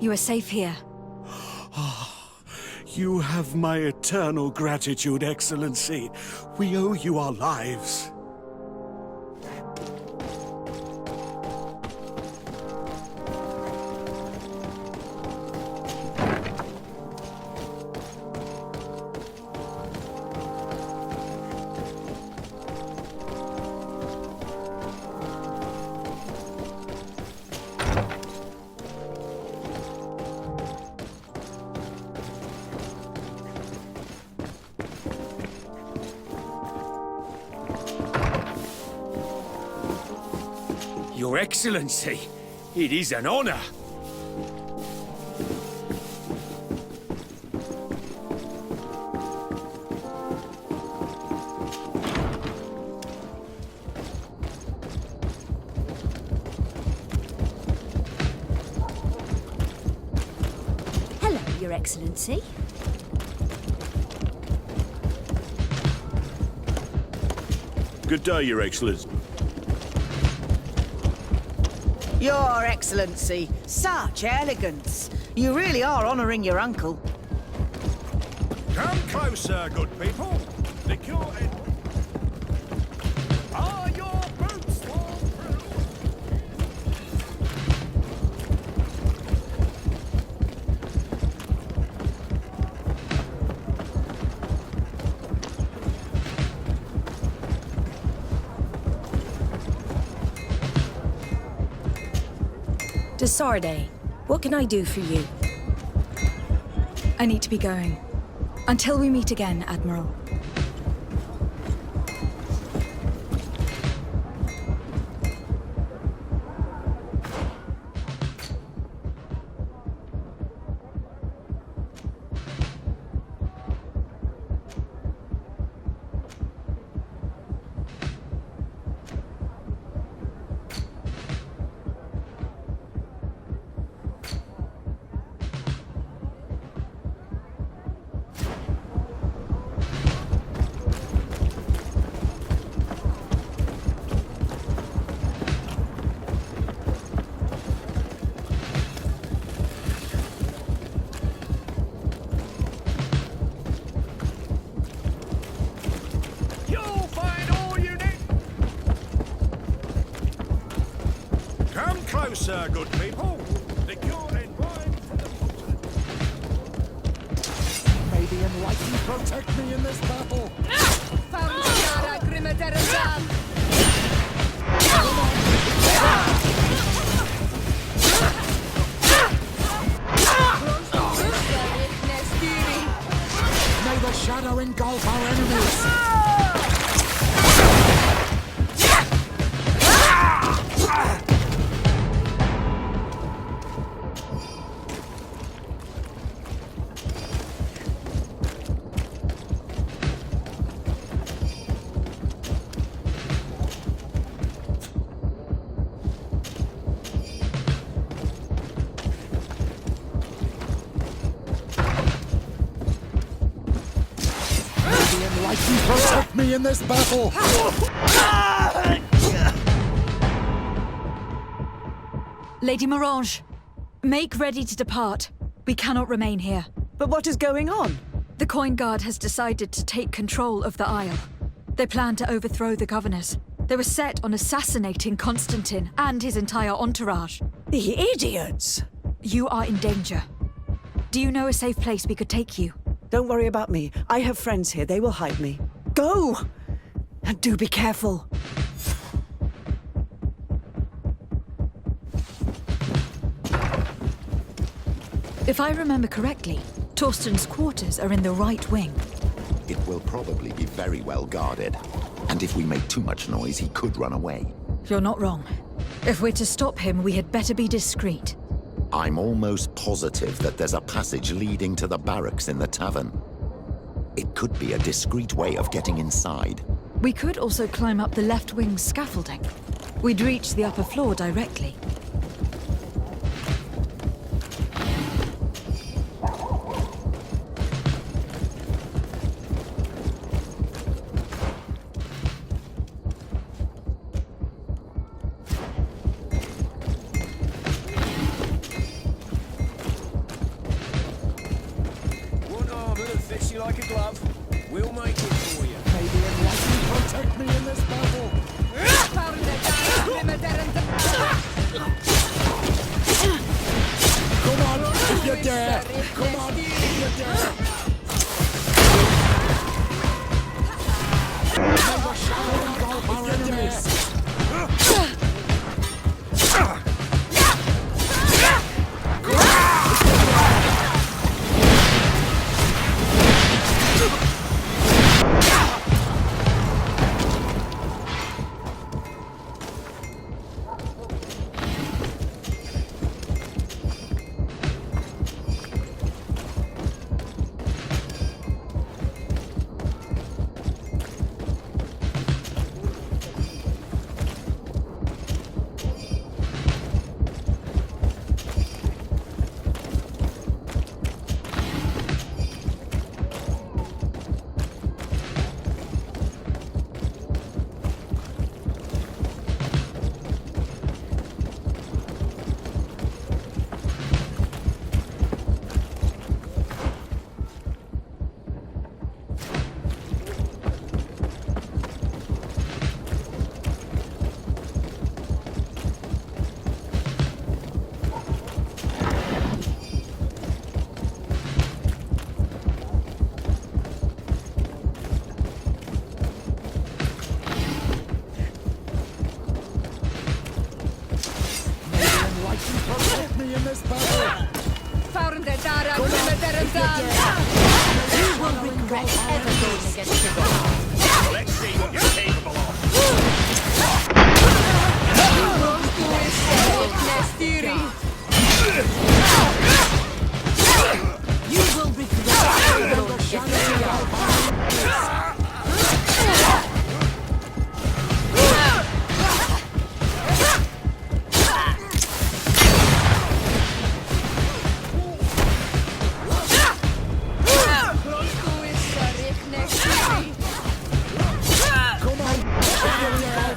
You are safe here. You have my eternal gratitude, Excellency. We owe you our lives. Your Excellency, it is an honor. Hello, Your Excellency. Good day, Your Excellency. Your Excellency, such elegance. You really are honouring your uncle. Come closer, good people. The cure are your boots fall through? Desarde, what can I do for you? I need to be going. Until we meet again, Admiral. Closer, good people. The cure in wine from the continent. May the Enlightened protect me in this battle. May the shadow engulf our enemies. Protect me in this battle! Lady Morange, make ready to depart. We cannot remain here. But what is going on? The Coin Guard has decided to take control of the Isle. They plan to overthrow the governors. They were set on assassinating Constantine and his entire entourage. The idiots! You are in danger. Do you know a safe place we could take you? Don't worry about me. I have friends here. They will hide me. Go! And do be careful. If I remember correctly, Torsten's quarters are in the right wing. It will probably be very well guarded. And if we make too much noise, he could run away. You're not wrong. If we're to stop him, we had better be discreet. I'm almost positive that there's a passage leading to the barracks in the tavern. It could be a discreet way of getting inside. We could also climb up the left wing scaffolding. We'd reach the upper floor directly. Let's see what you're capable of.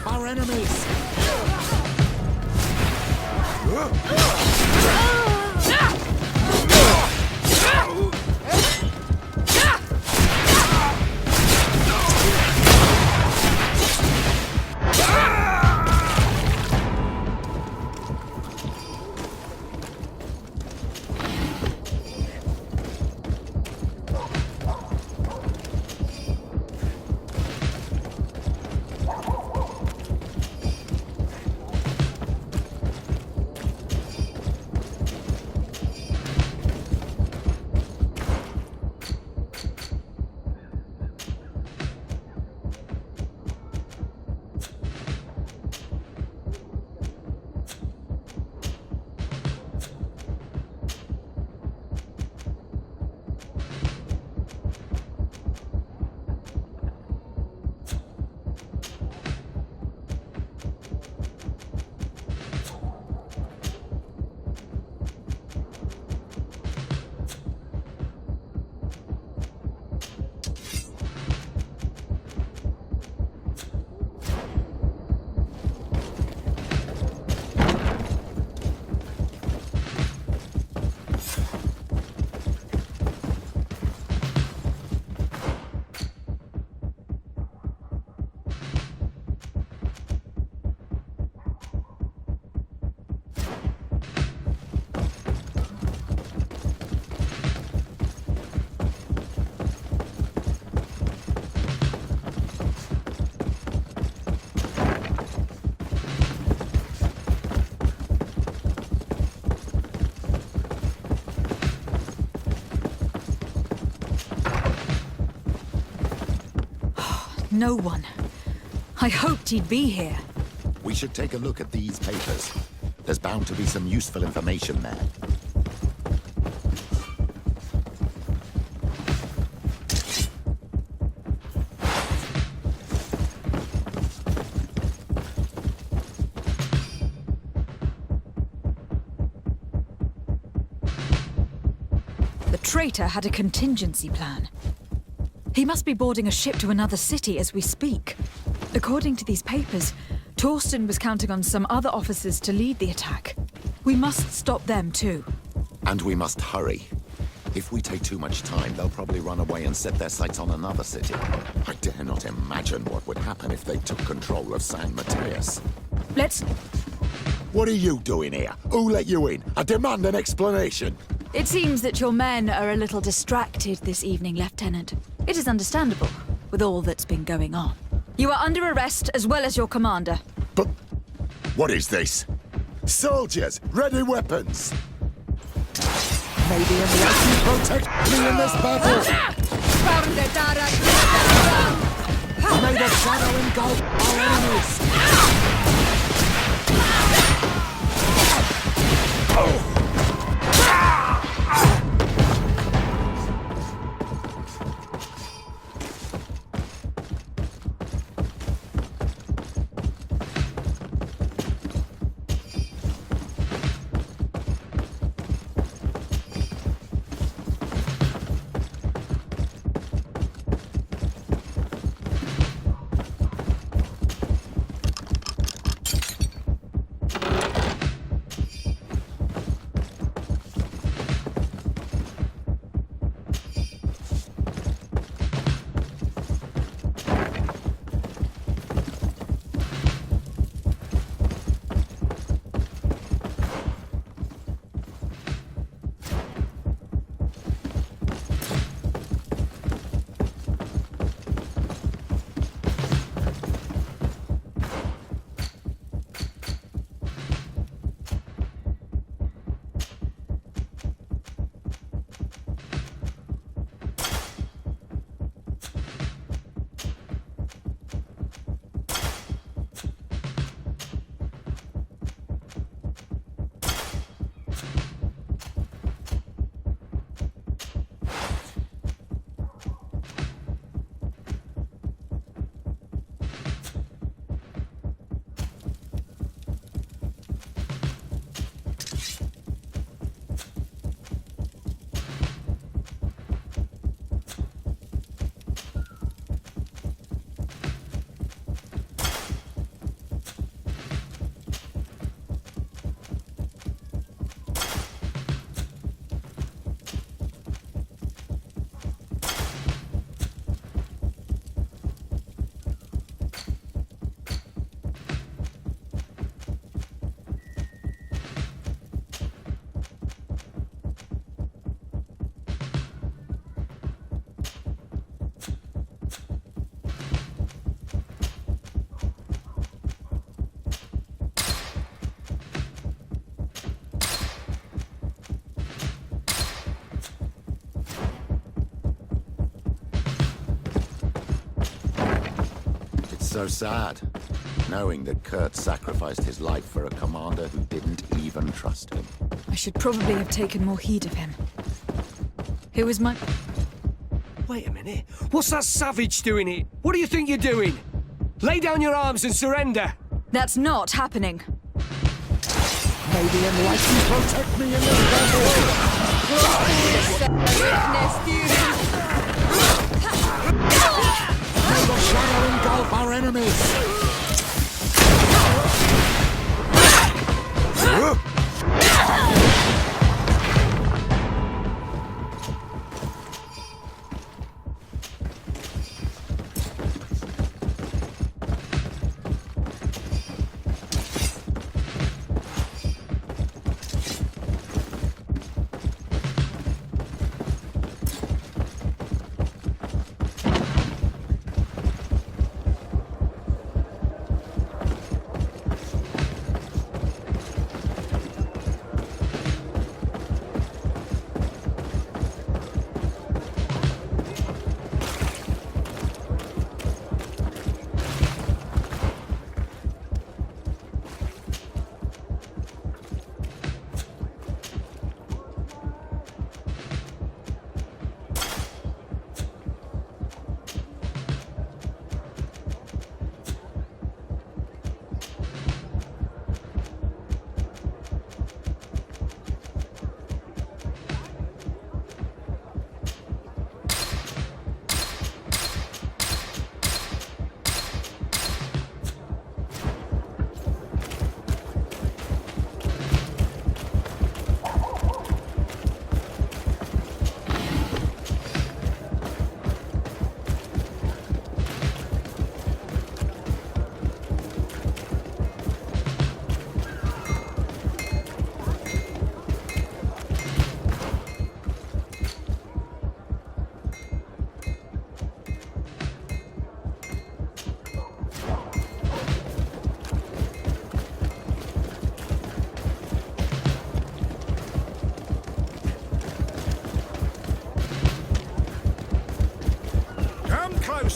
Our enemies! No one. I hoped he'd be here. We should take a look at these papers. There's bound to be some useful information there. The traitor had a contingency plan. He must be boarding a ship to another city as we speak. According to these papers, Torsten was counting on some other officers to lead the attack. We must stop them too. And we must hurry. If we take too much time, they'll probably run away and set their sights on another city. I dare not imagine what would happen if they took control of San Matheus. Let's... What are you doing here? Who let you in? I demand an explanation. It seems that your men are a little distracted this evening, Lieutenant. It is understandable, with all that's been going on. You are under arrest, as well as your commander. But what is this? Soldiers, ready weapons! May the Enlightened protect me in this battle! May the shadow engulf our enemies! So sad, knowing that Kurt sacrificed his life for a commander who didn't even trust him. I should probably have taken more heed of him. Who was my... Wait a minute. What's that savage doing here? What do you think you're doing? Lay down your arms and surrender. That's not happening. May the Enlightened protect me in this battle! May the shadow engulf our enemies!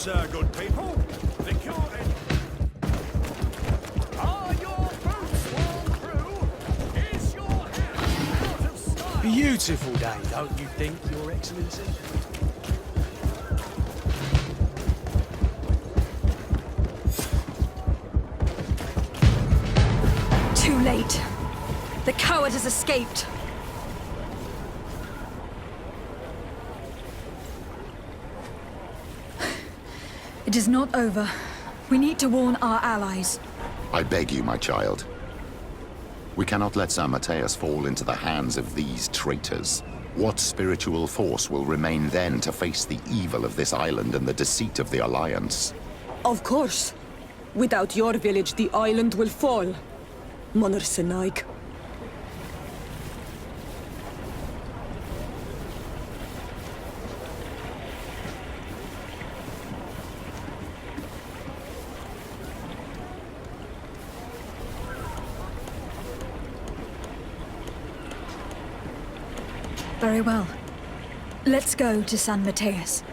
Closer, good people. The cure and... Are your boots worn through? Is your hair out of style? Beautiful day, don't you think, Your Excellency? Too late. The coward has escaped. It is not over. We need to warn our allies. I beg you, my child. We cannot let San Matheus fall into the hands of these traitors. What spiritual force will remain then to face the evil of this island and the deceit of the Alliance? Of course. Without your village, the island will fall. Monarch Senaik. Very well. Let's go to San Matheus.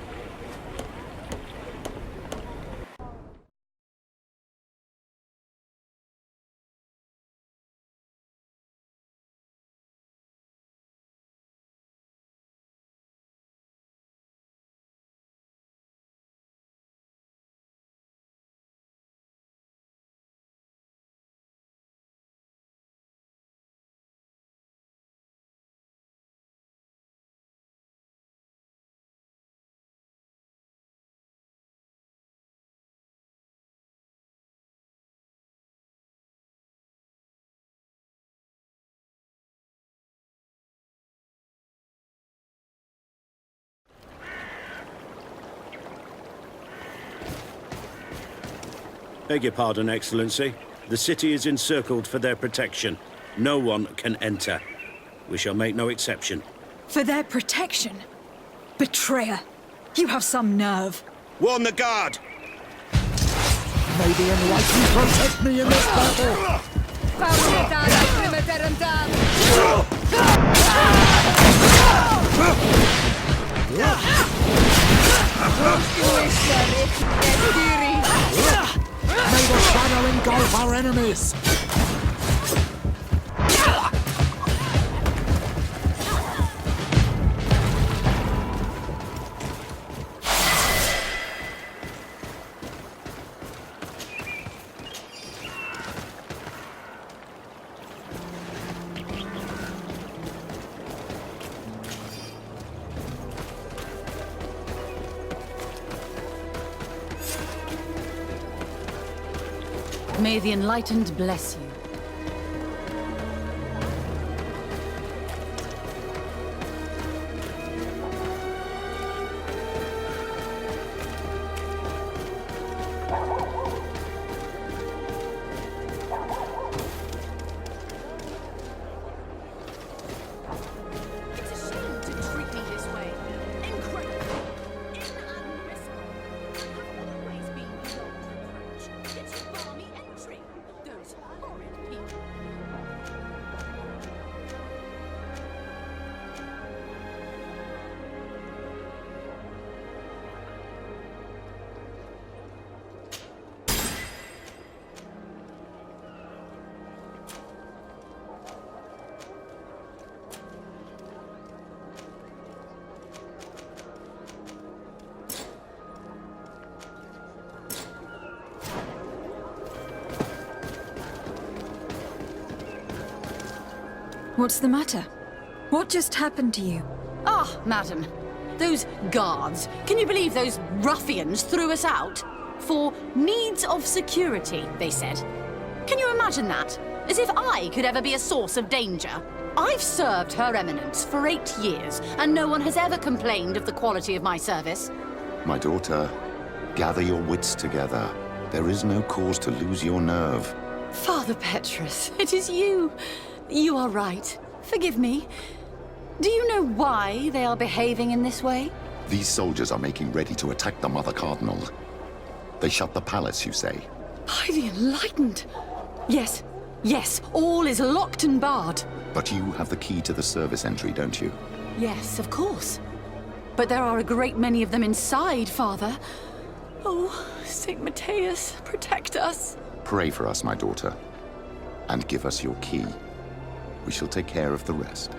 Beg your pardon, Excellency. The city is encircled for their protection. No one can enter. We shall make no exception. For their protection? Betrayer! You have some nerve. Warn the guard! May the Enlightened protect me in this battle! May the shadow engulf our enemies! May the Enlightened bless you. What's the matter? What just happened to you? Ah, madam. Those guards. Can you believe those ruffians threw us out? For needs of security, they said. Can you imagine that? As if I could ever be a source of danger. I've served Her Eminence for 8 years, and no one has ever complained of the quality of my service. My daughter, gather your wits together. There is no cause to lose your nerve. Father Petrus, it is you. You are right. Forgive me. Do you know why they are behaving in this way? These soldiers are making ready to attack the Mother Cardinal. They shut the palace, you say? By the Enlightened. Yes, yes, all is locked and barred. But you have the key to the service entry, don't you? Yes, of course. But there are a great many of them inside, Father. Oh, St. Matheus, protect us. Pray for us, my daughter, and give us your key. We shall take care of the rest.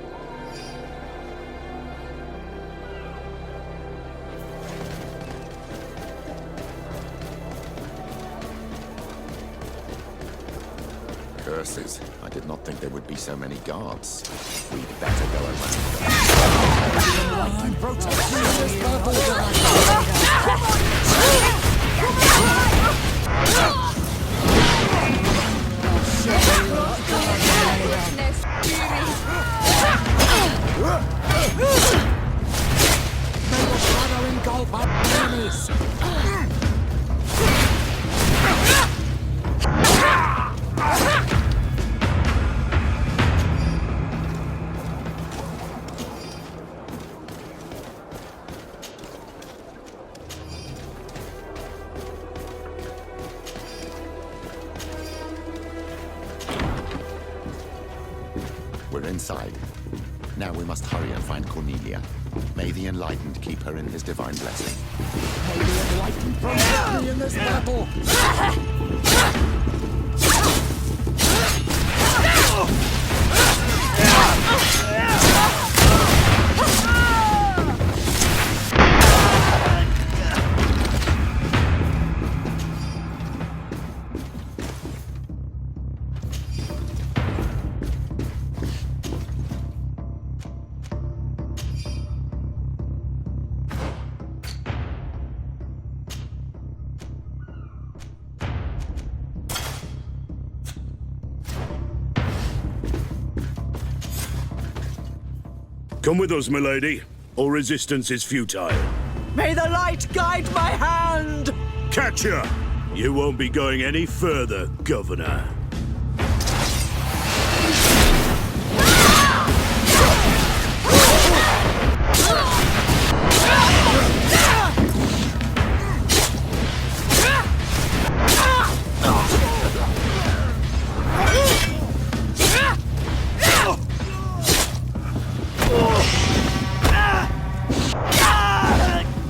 Curses. I did not think there would be so many guards. We'd better go around. I'm protecting this battle. May the shadow engulf our enemies. We're inside. Now we must hurry and find Cornelia. May the Enlightened keep her in his divine blessing. May the Enlightened protect me in this battle. Come with us, milady. All resistance is futile. May the light guide my hand! Catch her! You won't be going any further, Governor.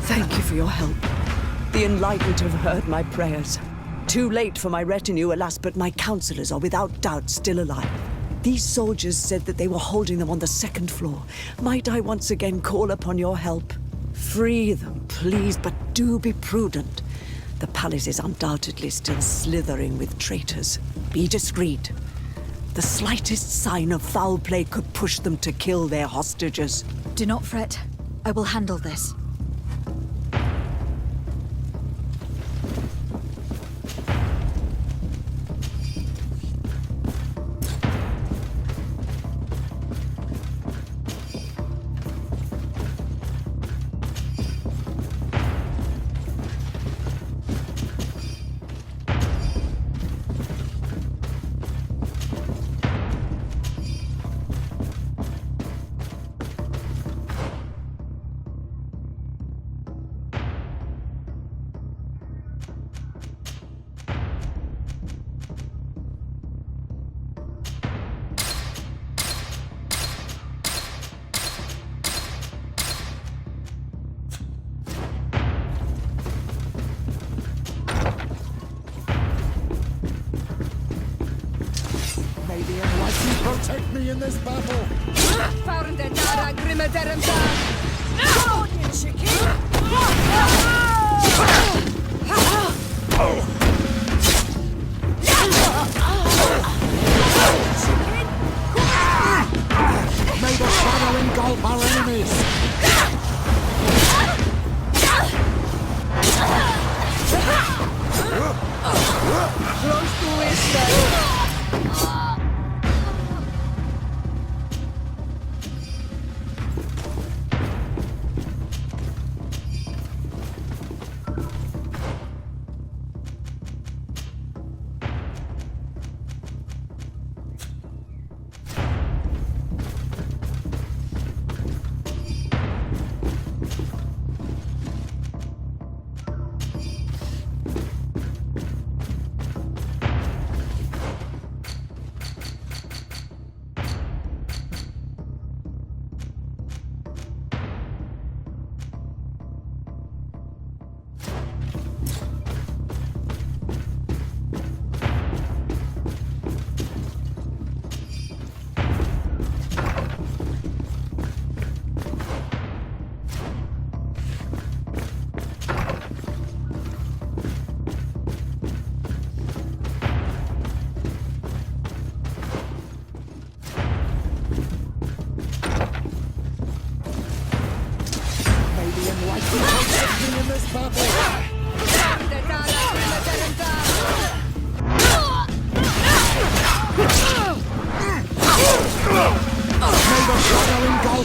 Thank you for your help. The Enlightened have heard my prayers. Too late for my retinue, alas, but my counselors are without doubt still alive. These soldiers said that they were holding them on the second floor. Might I once again call upon your help? Free them, please, but do be prudent. The palace is undoubtedly still slithering with traitors. Be discreet. The slightest sign of foul play could push them to kill their hostages. Do not fret. I will handle this. May the Enlightened protect me in this battle. May the shadow engulf our enemies.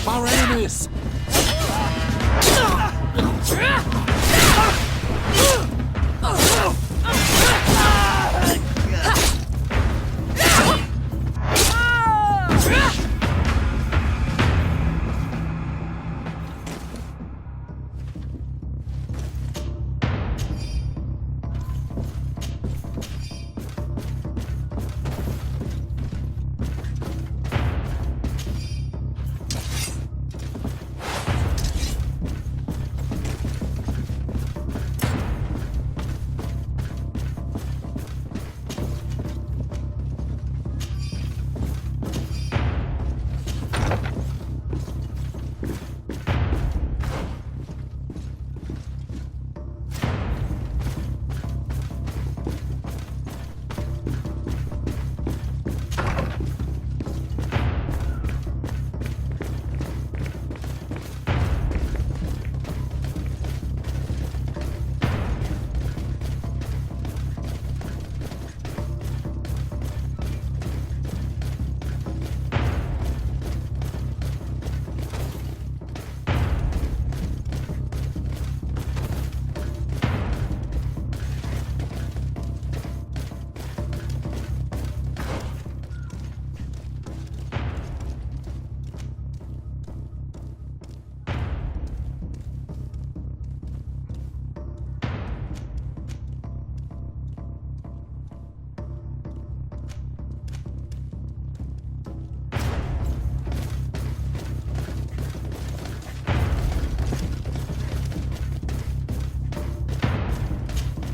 engulf our enemies!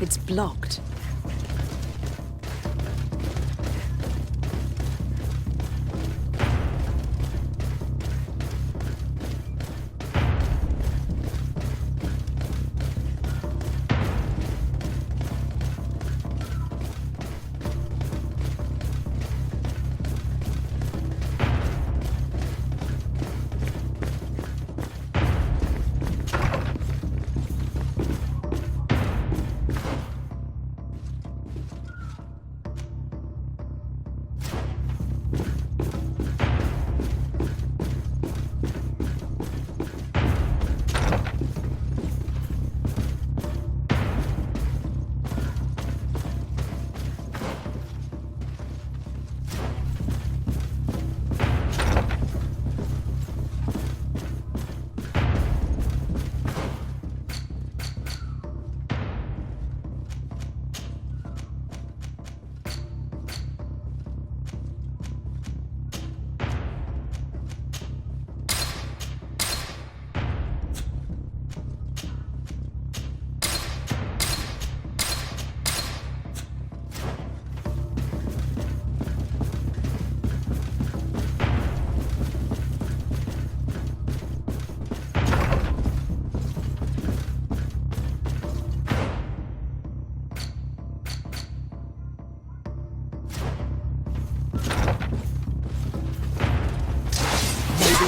It's blocked.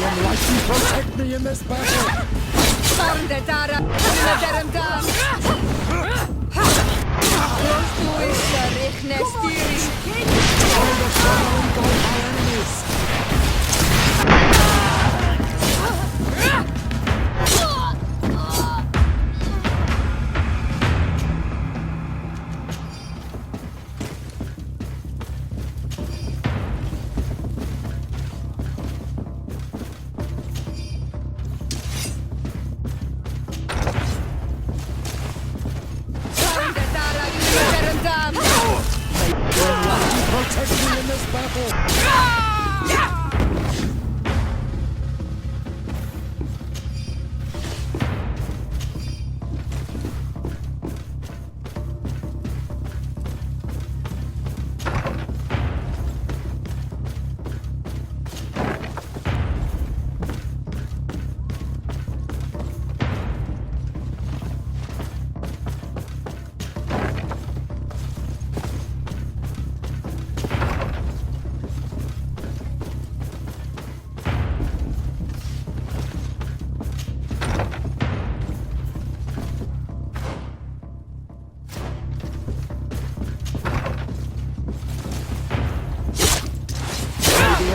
Enlightened protect me in this battle! Protect me in this battle!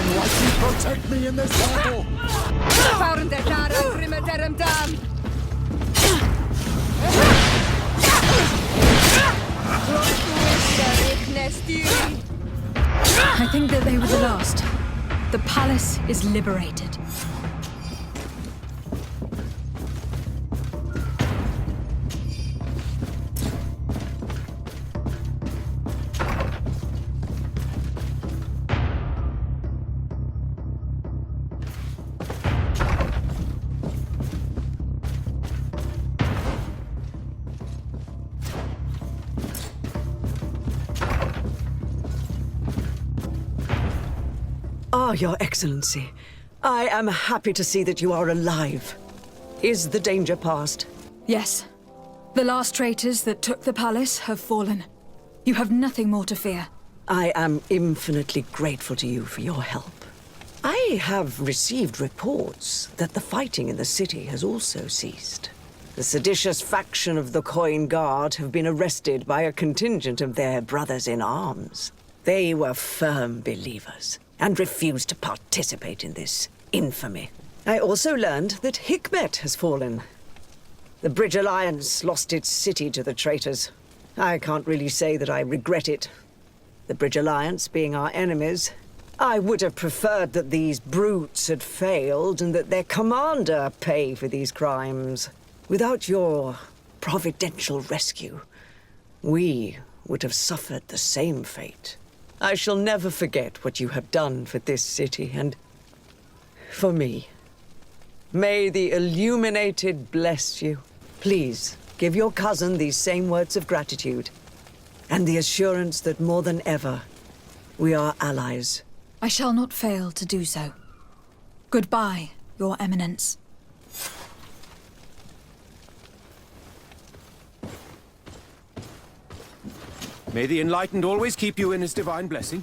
Enlightened protect me in this battle! I think that they were the last. The palace is liberated. Ah, Your Excellency. I am happy to see that you are alive. Is the danger past? Yes. The last traitors that took the palace have fallen. You have nothing more to fear. I am infinitely grateful to you for your help. I have received reports that the fighting in the city has also ceased. The seditious faction of the Coin Guard have been arrested by a contingent of their brothers in arms. They were firm believers and refused to participate in this infamy. I also learned that Hikmet has fallen. The Bridge Alliance lost its city to the traitors. I can't really say that I regret it. The Bridge Alliance being our enemies, I would have preferred that these brutes had failed and that their commander pay for these crimes. Without your providential rescue, we would have suffered the same fate. I shall never forget what you have done for this city and for me. May the Illuminated bless you. Please, give your cousin these same words of gratitude and the assurance that more than ever, we are allies. I shall not fail to do so. Goodbye, Your Eminence. May the Enlightened always keep you in his divine blessing.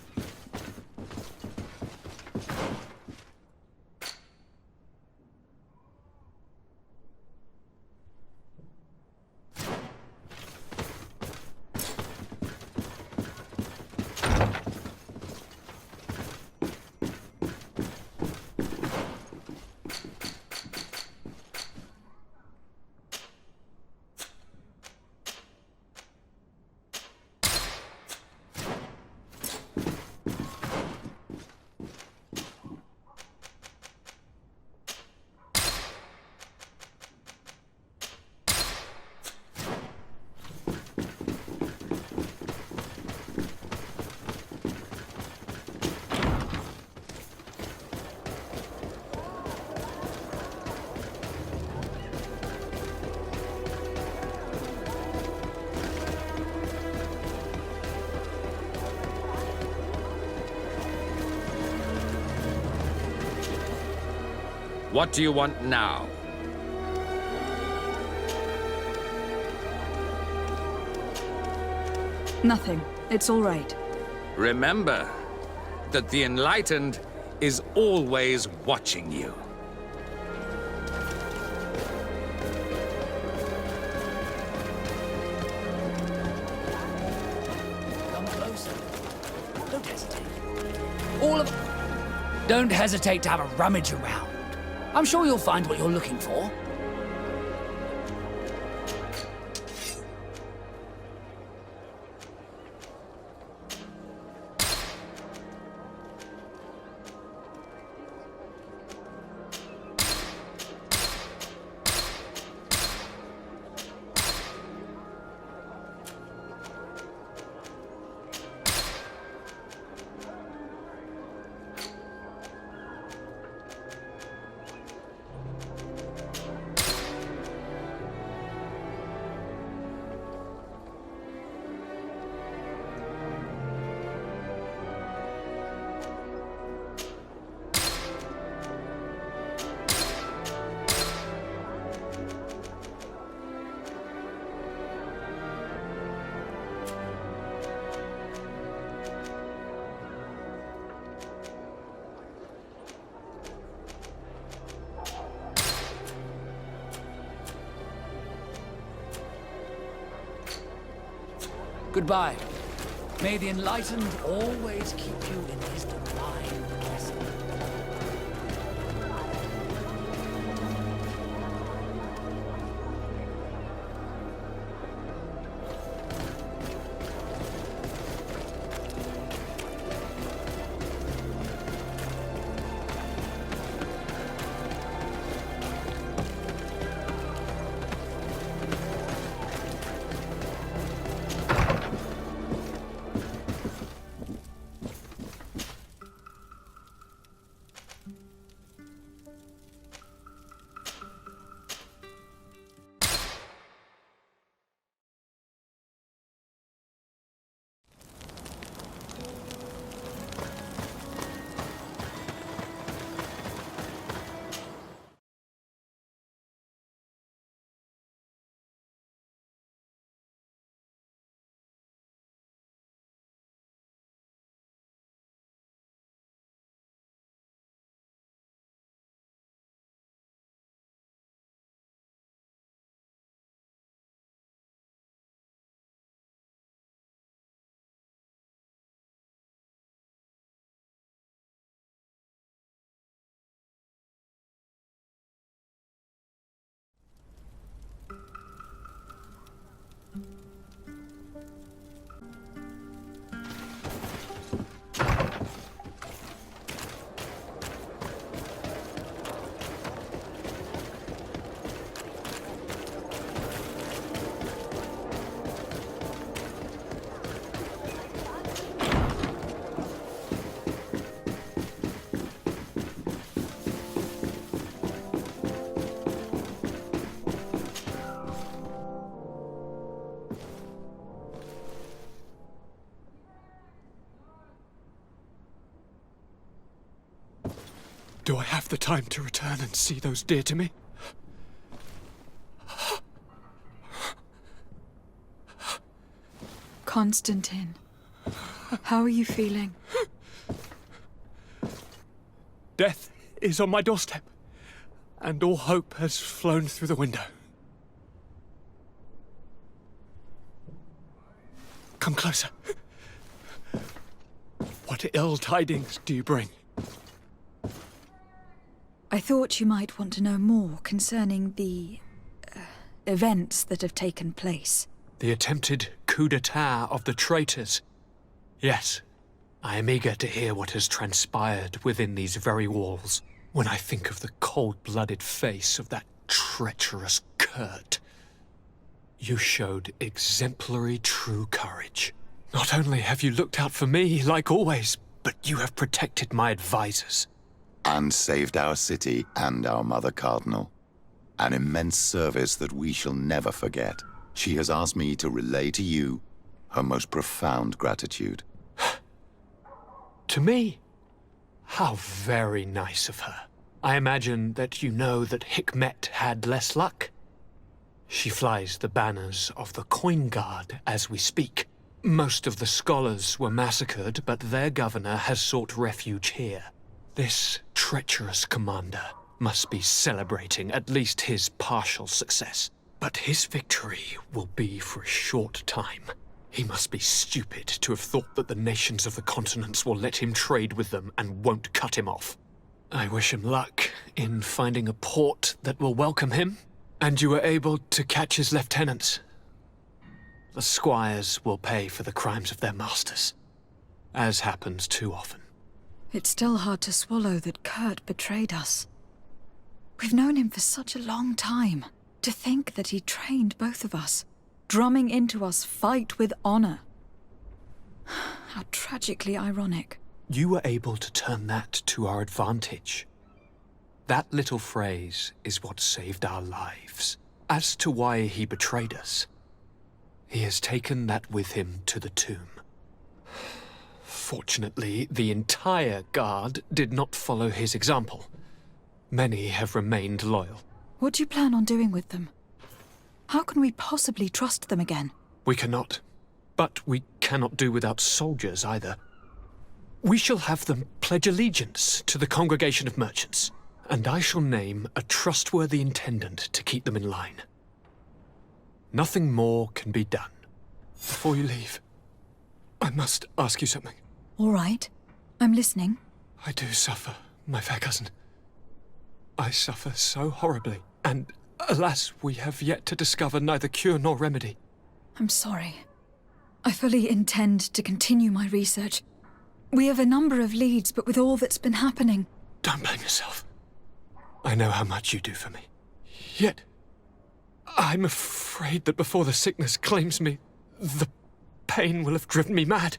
What do you want now? Nothing. It's all right. Remember that the Enlightened is always watching you. Come closer. Don't hesitate. All of... Don't hesitate to have a rummage around. I'm sure you'll find what you're looking for. Goodbye. May the Enlightened always keep you in his divine blessing. Do I have the time to return and see those dear to me? Constantine, how are you feeling? Death is on my doorstep, and all hope has flown through the window. Come closer. What ill tidings do you bring? I thought you might want to know more concerning the events that have taken place. The attempted coup d'etat of the traitors. Yes, I am eager to hear what has transpired within these very walls. When I think of the cold-blooded face of that treacherous Kurt. You showed exemplary true courage. Not only have you looked out for me, like always, but you have protected my advisors. And saved our city and our Mother Cardinal. An immense service that we shall never forget. She has asked me to relay to you her most profound gratitude. To me? How very nice of her. I imagine that you know that Hikmet had less luck. She flies the banners of the Coin Guard as we speak. Most of the scholars were massacred, but their governor has sought refuge here. This treacherous commander must be celebrating at least his partial success. But his victory will be for a short time. He must be stupid to have thought that the nations of the continents will let him trade with them and won't cut him off. I wish him luck in finding a port that will welcome him, and you were able to catch his lieutenants. The squires will pay for the crimes of their masters, as happens too often. It's still hard to swallow that Kurt betrayed us. We've known him for such a long time. To think that he trained both of us, drumming into us fight with honor. How tragically ironic. You were able to turn that to our advantage. That little phrase is what saved our lives. As to why he betrayed us, he has taken that with him to the tomb. Fortunately, the entire guard did not follow his example. Many have remained loyal. What do you plan on doing with them? How can we possibly trust them again? We cannot. But we cannot do without soldiers either. We shall have them pledge allegiance to the Congregation of Merchants, and I shall name a trustworthy intendant to keep them in line. Nothing more can be done. Before you leave, I must ask you something. All right. I'm listening. I do suffer, my fair cousin. I suffer so horribly, and alas, we have yet to discover neither cure nor remedy. I'm sorry. I fully intend to continue my research. We have a number of leads, but with all that's been happening... Don't blame yourself. I know how much you do for me. Yet, I'm afraid that before the sickness claims me, the pain will have driven me mad.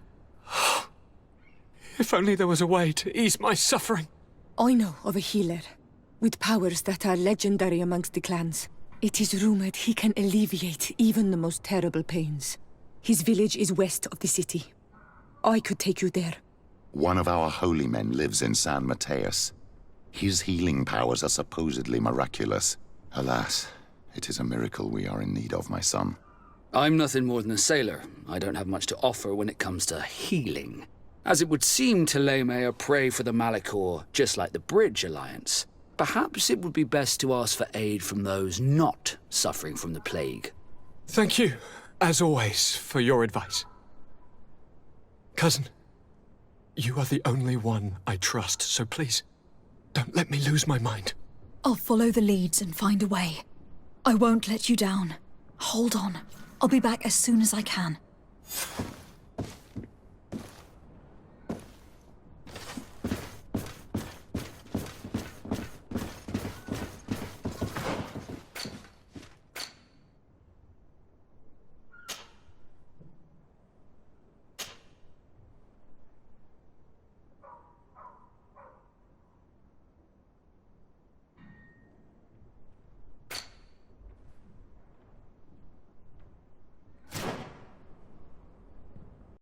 If only there was a way to ease my suffering. I know of a healer with powers that are legendary amongst the clans. It is rumored he can alleviate even the most terrible pains. His village is west of the city. I could take you there. One of our holy men lives in San Matheus. His healing powers are supposedly miraculous. Alas, it is a miracle we are in need of, my son. I'm nothing more than a sailor. I don't have much to offer when it comes to healing. As it would seem, Theleme are prey for the Malachor, just like the Bridge Alliance. Perhaps it would be best to ask for aid from those not suffering from the plague. Thank you, as always, for your advice. Cousin, you are the only one I trust, so please, don't let me lose my mind. I'll follow the leads and find a way. I won't let you down. Hold on. I'll be back as soon as I can.